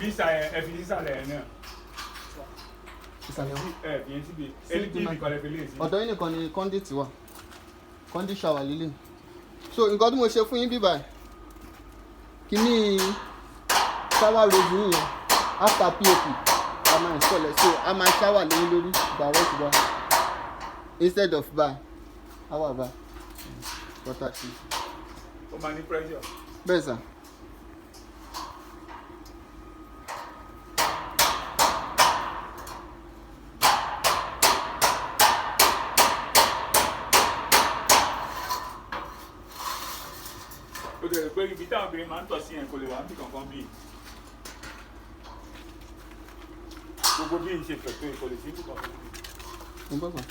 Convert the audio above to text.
visa ẹ fi sísàlẹ̀ ẹ̀ náà. ìsàlẹ̀ wọn. ẹ fi yẹn síbi ẹni tí ibi kọ́lẹ̀ fi lè sí. ọ̀dọ̀ yín nìkan ni conduit wà conduit shower lílé so nǹkan tí mo ṣe fún yín bíbá kíní shower rose yín yẹn after pop a máa install ẹ̀ so a máa shower lẹ́yìn lórí direct bar instead of bar our bar water tea. ó máa ní pressure. bẹ́ẹ̀ sà. ó dẹ̀ pé ibi táwọn obìnrin máa ń tọ̀ sí yẹn kò lè wá níbi kankan bíi gbogbo bí n ṣe fẹ̀ tó ìkọlẹ̀ sí ibùkún kan.